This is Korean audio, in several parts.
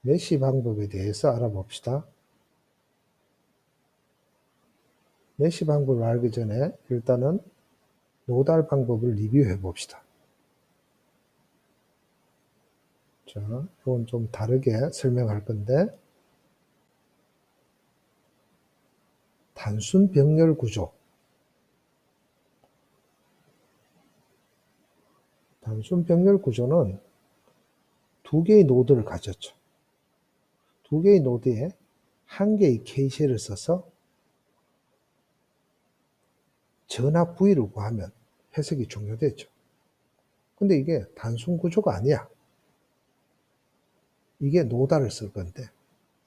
메쉬 방법에 대해서 알아봅시다. 메쉬 방법을 알기 전에 일단은 노달 방법을 리뷰해 봅시다. 자, 이건 좀 다르게 설명할 건데, 단순 병렬 구조. 단순 병렬 구조는 두 개의 노드를 가졌죠. 두 개의 노드에 한 개의 K쉘을 써서 전압 V를 구하면 해석이 종료되죠. 근데 이게 단순 구조가 아니야. 이게 노달을 쓸 건데,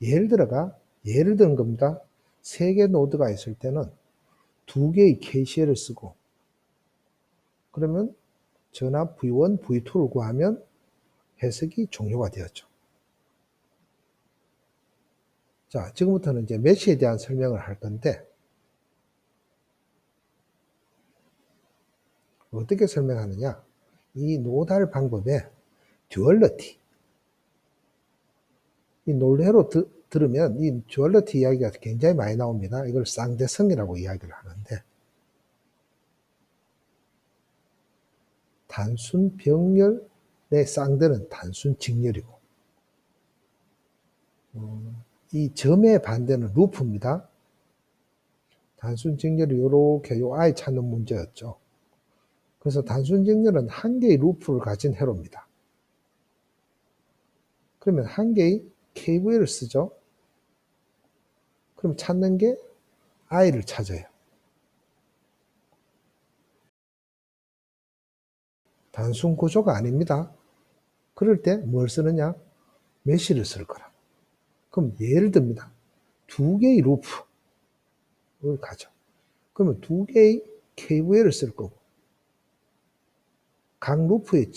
예를 든 겁니다. 세 개 노드가 있을 때는 두 개의 K쉘을 쓰고, 그러면 전압 V1, V2를 구하면 해석이 종료가 되었죠. 자, 지금부터는 이제 메쉬에 대한 설명을 할 건데, 어떻게 설명하느냐? 이 노달 방법의 듀얼러티. 이 논리로 들으면 이 듀얼러티 이야기가 굉장히 많이 나옵니다. 이걸 쌍대성이라고 이야기를 하는데, 단순 병렬의 쌍대는 단순 직렬이고, 이 점의 반대는 루프입니다. 단순 직렬이 이렇게 요 I 찾는 문제였죠. 그래서 단순 직렬은 한 개의 루프를 가진 회로입니다. 그러면 한 개의 KVL을 쓰죠. 그럼 찾는 게 I를 찾아요. 단순 구조가 아닙니다. 그럴 때 뭘 쓰느냐? 메쉬를 쓸 거라. 그럼 예를 듭니다. 두 개의 루프를 가져. 그러면 두 개의 KVL을 쓸 거고, 각 루프의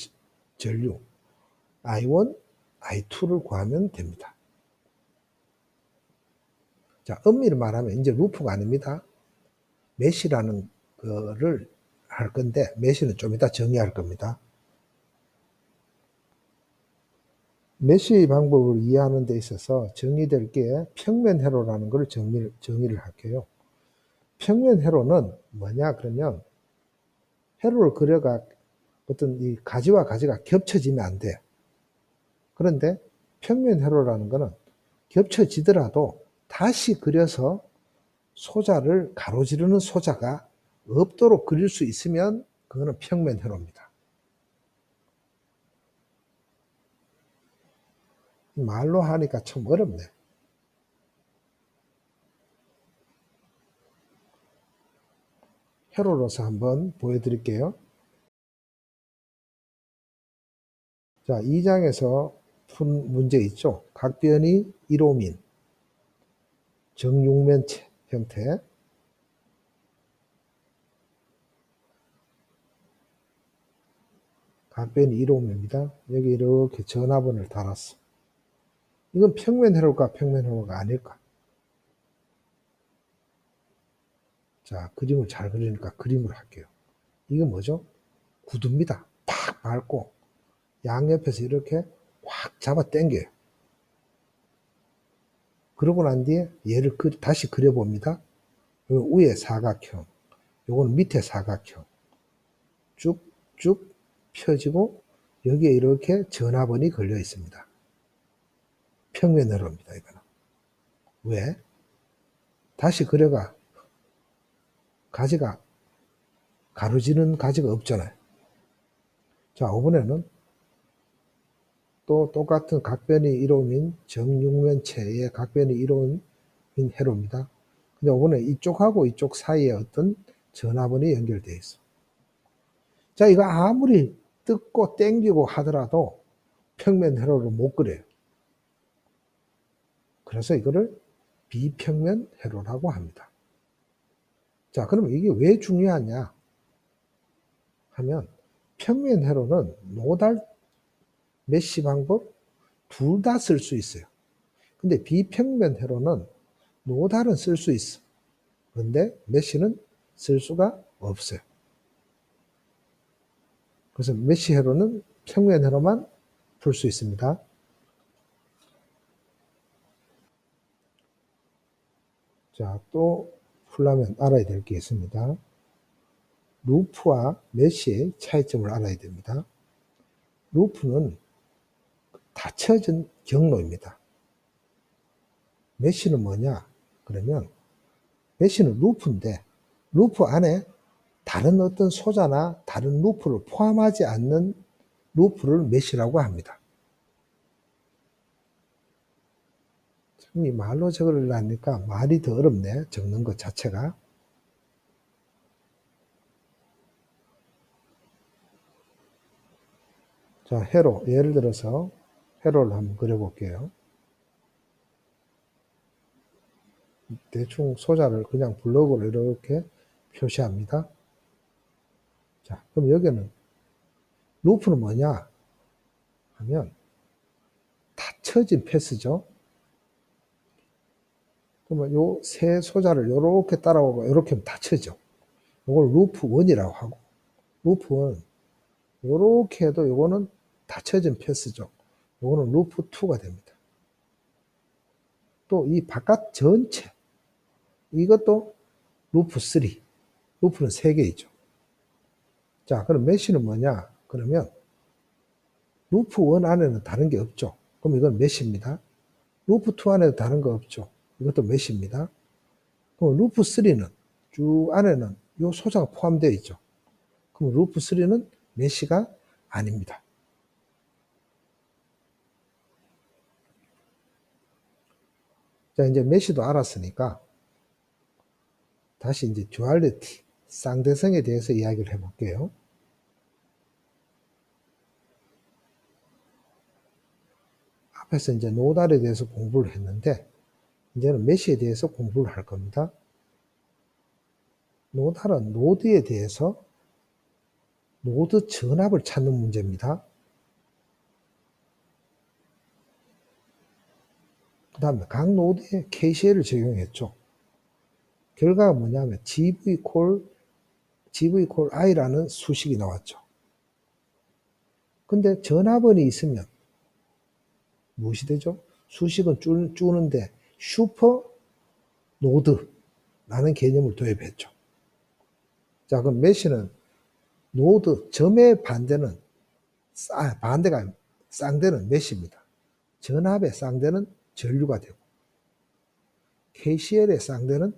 전류 I1, I2를 구하면 됩니다. 자, 엄밀히 말하면 이제 루프가 아닙니다. 메쉬라는 거를 할 건데, 메쉬는 좀 이따 정의할 겁니다. 메쉬 방법을 이해하는 데 있어서 정의될 게 평면 회로라는 걸 정의를 할게요. 평면 회로는 뭐냐 그러면, 회로를 그려가 어떤 이 가지와 가지가 겹쳐지면 안 돼. 그런데 평면 회로라는 거는 겹쳐지더라도 다시 그려서 소자를 가로지르는 소자가 없도록 그릴 수 있으면 그거는 평면 회로입니다. 말로 하니까 참 어렵네. 회로로서 한번 보여드릴게요. 자, 2장에서 푼 문제 있죠. 각변이 1호민, 정육면체 형태. 각변이 1호입니다. 여기 이렇게 전화번호를 달았어. 이건 평면 회로일까 평면 회로가 아닐까? 자, 그림을 잘 그리니까 그림을 할게요. 이건 뭐죠? 구두입니다. 팍 밟고 양옆에서 이렇게 확 잡아 당겨요. 그러고 난 뒤에 얘를 다시 그려봅니다. 위에 사각형, 요거는 밑에 사각형. 쭉쭉 펴지고 여기에 이렇게 전화번이 걸려 있습니다. 평면 회로입니다, 이거는. 왜? 다시 그려가 가지가 가로지는 가지가 없잖아요. 자, 이번에는 또 똑같은 각변이 1호인 정육면체의 각변이 1호인 회로입니다. 근데 이번에 이쪽하고 이쪽 사이에 어떤 전화번이 연결되어 있어. 자, 이거 아무리 뜯고 땡기고 하더라도 평면 회로를 못 그려요. 그래서 이거를 비평면 회로라고 합니다. 자, 그러면 이게 왜 중요하냐 하면, 평면 회로는 노달 메쉬 방법 둘 다 쓸 수 있어요. 근데 비평면 회로는 노달은 쓸 수 있어. 그런데 메쉬는 쓸 수가 없어요. 그래서 메쉬 회로는 평면 회로만 풀 수 있습니다. 자, 또 풀려면 알아야 될 게 있습니다. 루프와 메쉬의 차이점을 알아야 됩니다. 루프는 닫혀진 경로입니다. 메쉬는 뭐냐? 그러면 메쉬는 루프인데 루프 안에 다른 어떤 소자나 다른 루프를 포함하지 않는 루프를 메쉬라고 합니다. 이 말로 적으려니까 말이 더 어렵네. 적는 것 자체가. 자, 회로. 예를 들어서 회로를 한번 그려볼게요. 대충 소자를 그냥 블록으로 이렇게 표시합니다. 자, 그럼 여기는 루프는 뭐냐 하면 닫혀진 패스죠. 그러면 요 세 소자를 이렇게 따라오고 이렇게 하면 닫혀져. 이걸 루프 1이라고 하고, 루프 1 이렇게 해도 요거는 닫혀진 패스죠. 요거는 루프 2가 됩니다. 또 이 바깥 전체 이것도 루프 3, 루프는 3개 있죠. 자, 그럼 메쉬는 뭐냐? 그러면 루프 1 안에는 다른 게 없죠. 그럼 이건 메쉬입니다. 루프 2 안에도 다른 거 없죠. 이것도 메쉬입니다. 그럼 루프 3는 쭉 안에는 요 소자가 포함되어 있죠. 그럼 루프 3는 메쉬가 아닙니다. 자, 이제 메쉬도 알았으니까 다시 이제 듀얼리티, 쌍대성에 대해서 이야기를 해볼게요. 앞에서 이제 노달에 대해서 공부를 했는데 이제는 메쉬에 대해서 공부를 할 겁니다. 노달은 노드에 대해서 노드 전압을 찾는 문제입니다. 그 다음에 각 노드에 KCL을 적용했죠. 결과가 뭐냐면 GV 콜 I라는 수식이 나왔죠. 근데 전압원이 있으면 무엇이 되죠? 수식은 줄는데 슈퍼 노드라는 개념을 도입했죠. 자, 그럼 메쉬는 노드 점의 반대는 반대가 쌍대는 메쉬입니다. 전압의 쌍대는 전류가 되고 KCL의 쌍대는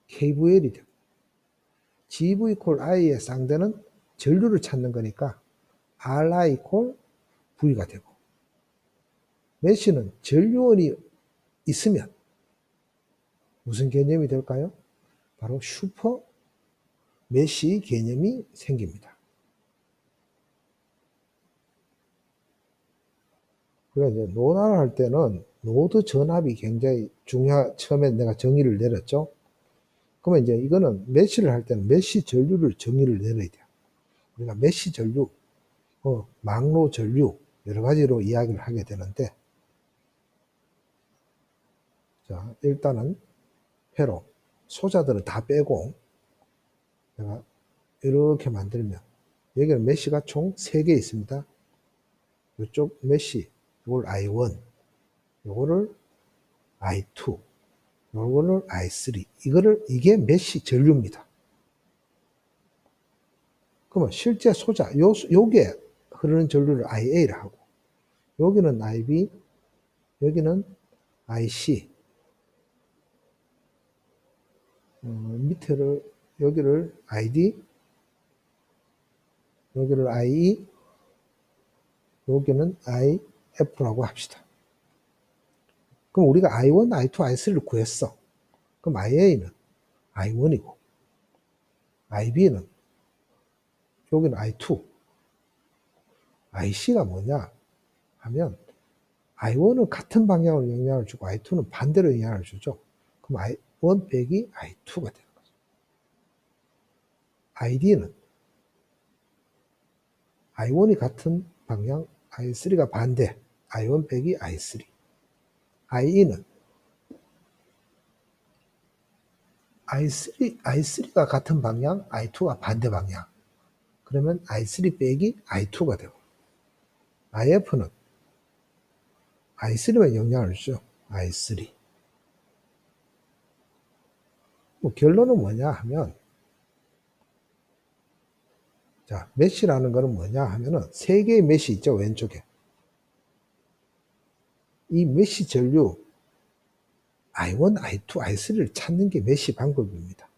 KVL이 되고 GV 콜 I의 쌍대는 전류를 찾는 거니까 RI 콜 V가 되고 메쉬는 전류원이 있으면 무슨 개념이 될까요? 바로 슈퍼 메쉬 개념이 생깁니다. 그러니까 이제 노드를 할 때는 노드 전압이 굉장히 처음에 내가 정의를 내렸죠. 그러면 이제 이거는 메쉬를 할 때는 메쉬 전류를 정의를 내려야 돼요. 우리가 메쉬 전류, 막로 전류 여러 가지로 이야기를 하게 되는데, 자, 일단은 회로 소자들은 다 빼고 내가 이렇게 만들면 여기는 메쉬가 총 3개 있습니다. 이쪽 메쉬, 이걸 I1, 요거를 I2, 요거를 I3. 이게 메쉬 전류입니다. 그러면 실제 소자, 요게 흐르는 전류를 IA를 하고, 여기는 IB, 여기는 IC, 밑에를, 여기를 ID, 여기를 IE, 여기는 IF라고 합시다. 그럼 우리가 I1, I2, I3를 구했어. 그럼 IA는 I1이고, IB는 여기는 I2, IC가 뭐냐 하면 I1은 같은 방향으로 영향을 주고 I2는 반대로 영향을 주죠. 그럼 I1 빼기 I2가 되는 거죠. ID는 I1이 같은 방향, I3가 반대, I1 빼기 I3. IE는 I3가 같은 방향, I2가 반대 방향. 그러면 I3 빼기 I2가 되고, IF는 I3만 영향을 주죠. I3. 뭐 결론은 뭐냐 하면, 자, 메쉬라는 거는 뭐냐 하면은 세 개의 메쉬 있죠, 왼쪽에. 이 메쉬 전류 I1, I2, I3를 찾는 게 메쉬 방법입니다.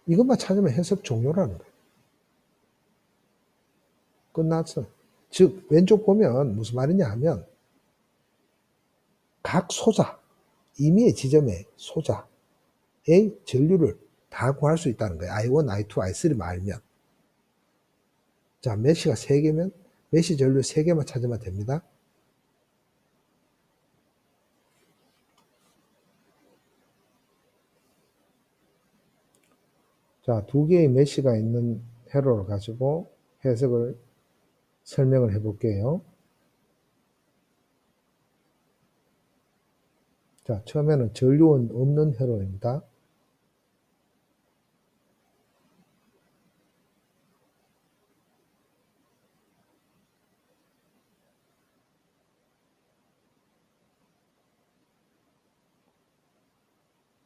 이것만 찾으면 해석 종료라는 거예요. 끝났어. 즉 왼쪽 보면 무슨 말이냐 하면 각 소자, 임의의 지점의 소자의 전류를 다 구할 수 있다는 거예요. I1, I2, I3를 알면. 자, 메쉬가 3개면 메쉬 전류 3개만 찾으면 됩니다. 자, 2개의 메쉬가 있는 회로를 가지고 해석을 설명을 해 볼게요. 자, 처음에는 전류는 없는 회로입니다.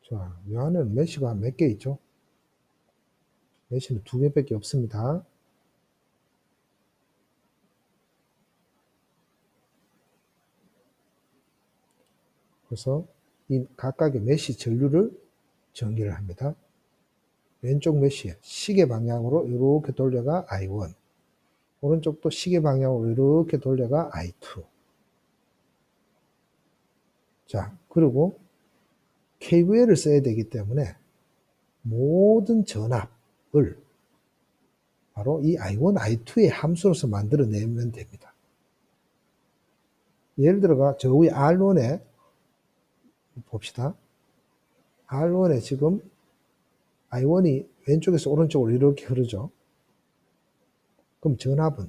자, 이 안에는 메쉬가 몇 개 있죠? 메쉬는 2개밖에 없습니다. 그래서 이 각각의 메쉬 전류를 전기를 합니다. 왼쪽 메쉬 시계 방향으로 이렇게 돌려가 I1, 오른쪽도 시계 방향으로 이렇게 돌려가 I2. 자, 그리고 KVL을 써야 되기 때문에 모든 전압을 바로 이 I1, I2의 함수로서 만들어내면 됩니다. 예를 들어가 저 위에 R1에 봅시다. R1에 지금 I1이 왼쪽에서 오른쪽으로 이렇게 흐르죠. 그럼 전압은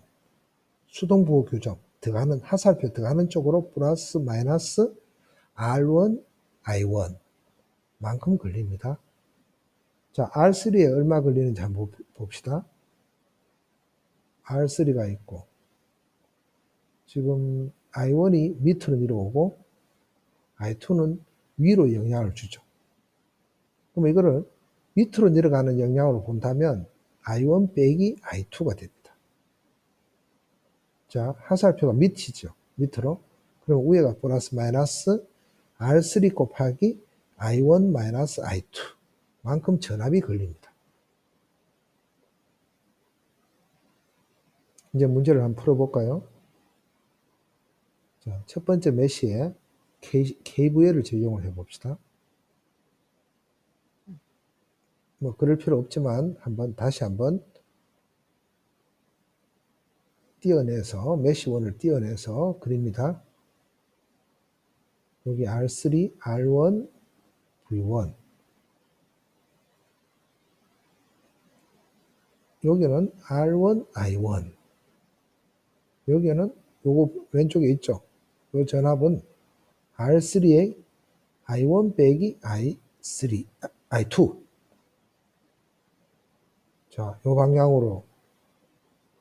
수동부호 교정 들어가는 하살표 들어가는 쪽으로 플러스 마이너스 R1, I1 만큼 걸립니다. 자, R3에 얼마 걸리는지 한번 봅시다. R3가 있고 지금 I1이 밑으로 내려오고 I2는 위로 영향을 주죠. 그럼 이거를 밑으로 내려가는 영향으로 본다면 I1 빼기 I2가 됩니다. 자, 하살표가 밑이죠. 밑으로. 그럼 위에가 플러스 마이너스 R3 곱하기 I1 마이너스 I2 만큼 전압이 걸립니다. 이제 문제를 한번 풀어볼까요? 자, 첫 번째 메쉬에 KVL을 적용을 해봅시다. 뭐 그럴 필요 없지만 다시 한번 띄어내서 메쉬1을 띄어내서 그립니다. 여기 R3, R1, V1 여기는 R1, I1 여기는 요거 왼쪽에 있죠. 요 전압은 R3의 I1 빼기 I3, I2 자, 요 방향으로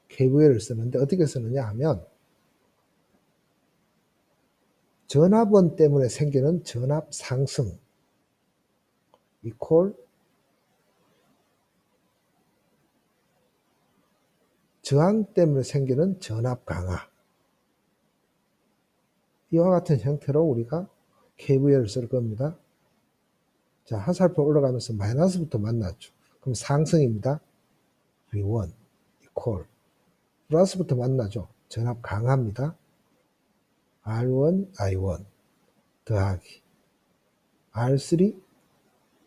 KVL을 쓰는데 어떻게 쓰느냐 하면 전압원 때문에 생기는 전압 상승 이퀄 저항 때문에 생기는 전압 강화 이와 같은 형태로 우리가 KVL을 쓸 겁니다. 자, 하살표 올라가면서 마이너스부터 만났죠. 그럼 상승입니다. V1 이퀄 플러스부터 만나죠. 전압 강합니다. R1, I1 더하기 R3,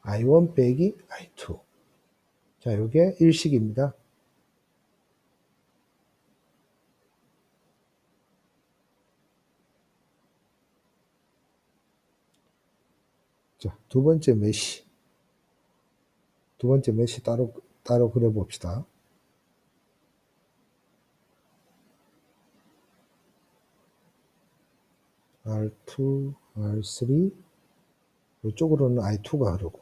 I1 빼기 I2 자, 요게 일식입니다. 자, 두 번째 메쉬 따로 그려봅시다. R2, R3 이쪽으로는 I2가 흐르고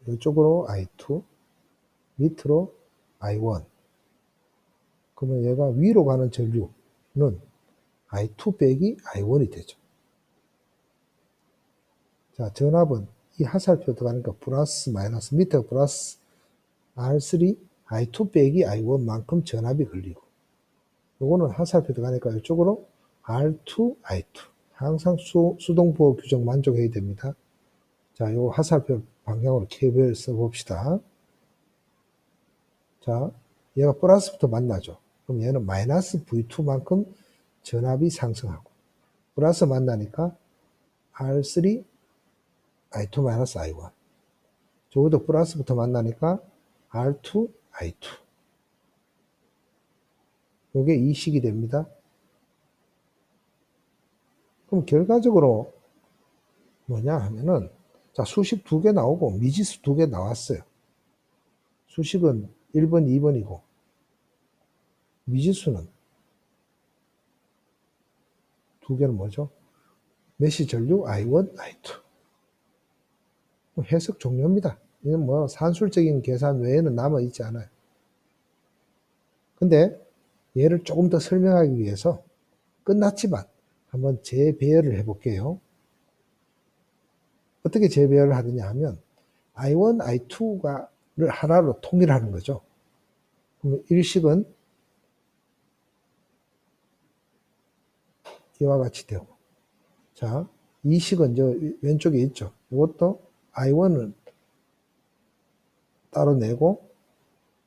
이쪽으로 I2 밑으로 I1 그러면 얘가 위로 가는 전류는 I2 빼기 I1이 되죠. 자, 전압은 이 화살표 들어가니까 플러스 마이너스 밑에 플러스 R3 I2 빼기 I1만큼 전압이 걸리고, 요거는 화살표 들어가니까 이쪽으로 R2 I2. 항상 수동부호 규정 만족해야 됩니다. 자, 요 화살표 방향으로 KVL 써봅시다. 자, 얘가 플러스부터 만나죠. 그럼 얘는 마이너스 V2만큼 전압이 상승하고, 플러스 만나니까 R3 I2 마이너스 I1. 저것도 플러스부터 만나니까 R2 I2. 요게 이 식이 됩니다. 그럼 결과적으로 뭐냐 하면은, 자, 수식 2개 나오고 미지수 2개 나왔어요. 수식은 1번, 2번이고, 미지수는 2개는 뭐죠? 메시 전류 I1, I2. 해석 종료입니다. 이건 뭐 산술적인 계산 외에는 남아있지 않아요. 근데 얘를 조금 더 설명하기 위해서 끝났지만 한번 재배열을 해볼게요. 어떻게 재배열을 하느냐 하면 I1, I2를 하나로 통일하는 거죠. 그러면 일식은 이와 같이 되고, 자, 이식은 저 왼쪽에 있죠. 이것도 I1은 따로 내고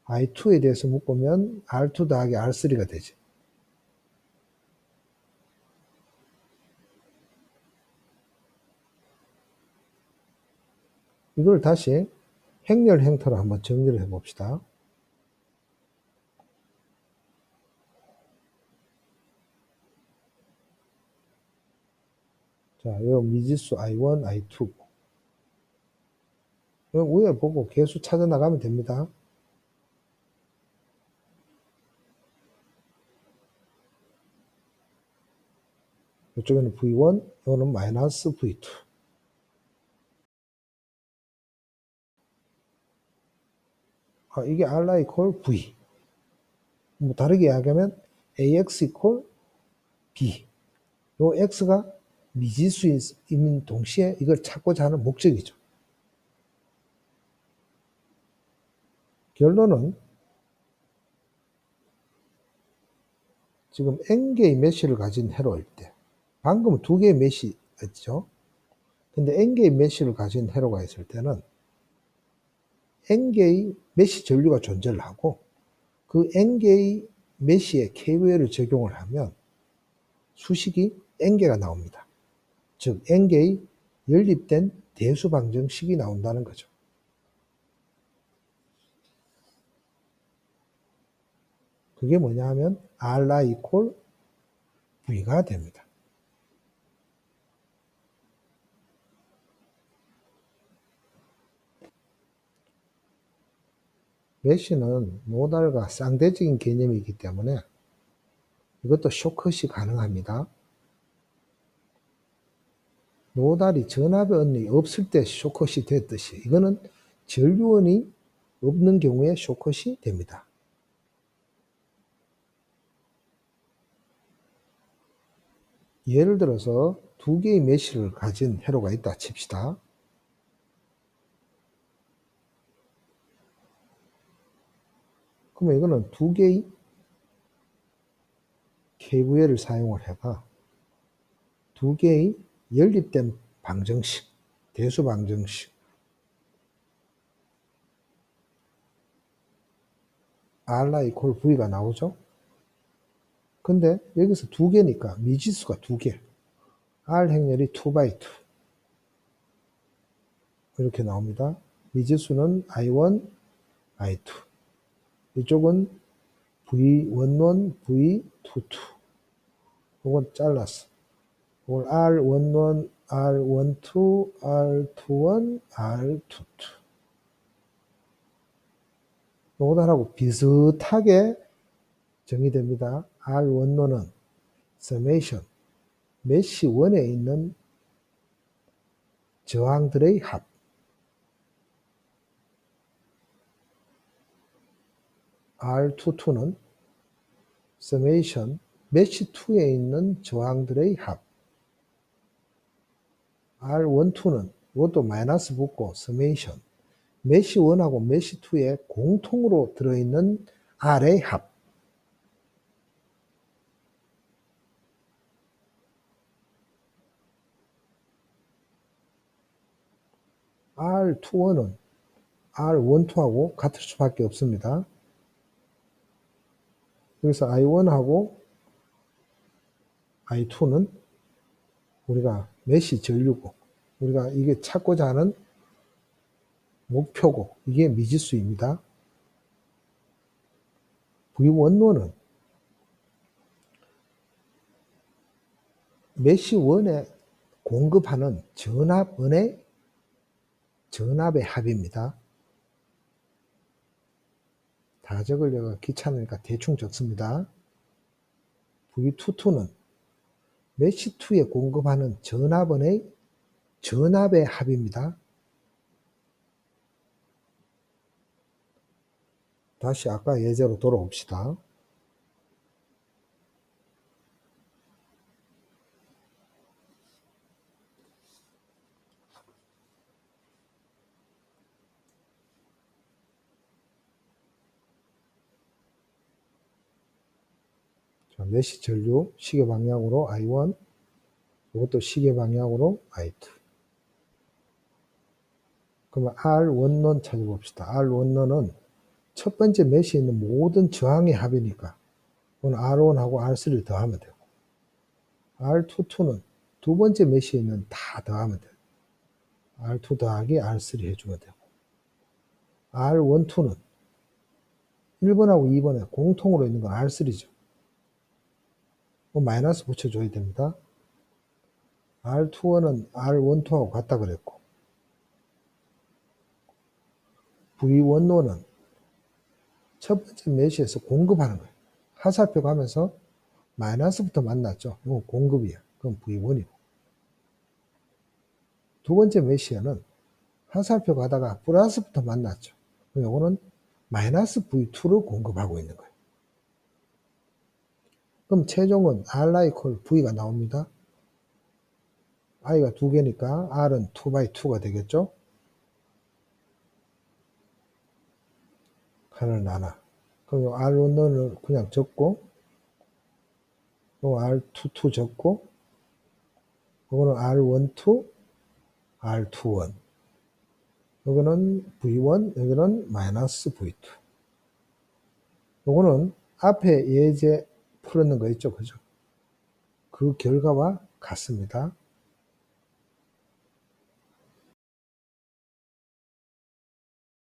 I2에 대해서 묶으면 R2 더하기 R3가 되지. 이걸 다시 행렬 행터로 한번 정리를 해봅시다. 자, 요 미지수 I1, I2. 요 위에 보고 계수 찾아 나가면 됩니다. 이쪽에는 V1, 이거는 마이너스 V2. 이게 R 이퀄 V. 뭐 다르게 이야기하면 AX 이퀄 B. 요 X가 미지수인 동시에 이걸 찾고자 하는 목적이죠. 결론은 지금 N개의 메쉬를 가진 회로일 때, 방금은 2개의 메쉬였죠. 근데 N개의 메쉬를 가진 회로가 있을 때는 N개의 메쉬 전류가 존재를 하고 그 N개의 메쉬에 KVL을 적용을 하면 수식이 N개가 나옵니다. 즉 N개의 연립된 대수 방정식이 나온다는 거죠. 그게 뭐냐 하면 R 이퀄 V가 됩니다. 메쉬는 노달과 쌍대적인 개념이기 때문에 이것도 쇼컷이 가능합니다. 노달이 전압의 언이 없을 때 쇼컷이 됐듯이 이거는 전류원이 없는 경우에 쇼컷이 됩니다. 예를 들어서 2개의 메쉬를 가진 회로가 있다 칩시다. 그러면 이거는 2개의 KVL을 사용을 해가 2개의 연립된 방정식, 대수 방정식 R 이퀄 V가 나오죠. 근데 여기서 2개니까 미지수가 2개, R 행렬이 2x2 이렇게 나옵니다. 미지수는 I1, I2. 이쪽은 V11, V22. 이건 잘랐어. 이걸 R11, R12, R21, R22. 이거하고 비슷하게 정의됩니다. R11은 summation, 메쉬 1에 있는 저항들의 합. R22는 summation, 메쉬 2에 있는 저항들의 합. R12는 이것도 마이너스 붙고 서메이션. 메시 1하고 메시 2에 공통으로 들어있는 R의 합. R21은 R12하고 같을 수밖에 없습니다. 여기서 I1하고 I2는 우리가 메시 전류고, 우리가 이게 찾고자 하는 목표고, 이게 미지수입니다. V1로는 메시 1에 공급하는 전압의 합입니다. 다 적으려고 귀찮으니까 대충 적습니다. V22는 메시 2에 공급하는 전압의 합입니다. 다시 아까 예제로 돌아옵시다. 자, 메시 전류 시계 방향으로 I1, 이것도 시계 방향으로 I2. 그러면 R1론 찾아봅시다. R1론은 첫 번째 메시에 있는 모든 저항의 합이니까 그건 R1하고 R3를 더하면 되고, R22는 두 번째 메시에 있는 다 더하면 돼요. R2 더하기 R3 해주면 되고, R12는 1번하고 2번에 공통으로 있는 건 R3죠. 마이너스 붙여줘야 됩니다. R21은 R12하고 같다 그랬고, V1로는 첫 번째 메시에서 공급하는 거예요. 하살표 가면서 마이너스부터 만났죠. 이건 공급이야. 그럼 V1이고. 두 번째 메시에는 하살표 가다가 플러스부터 만났죠. 그럼 이거는 마이너스 V2를 공급하고 있는 거예요. 그럼 최종은 R 이퀄 V가 나옵니다. I가 두 개니까 R은 2x2가 되겠죠. 하나는 나눠. 그럼 R1을 그냥 적고, R22 적고, 이거는 R12, R21. 여기는 V1, 여기는 마이너스 V2. 요거는 앞에 예제 풀었는 거 있죠, 그죠? 그 결과와 같습니다.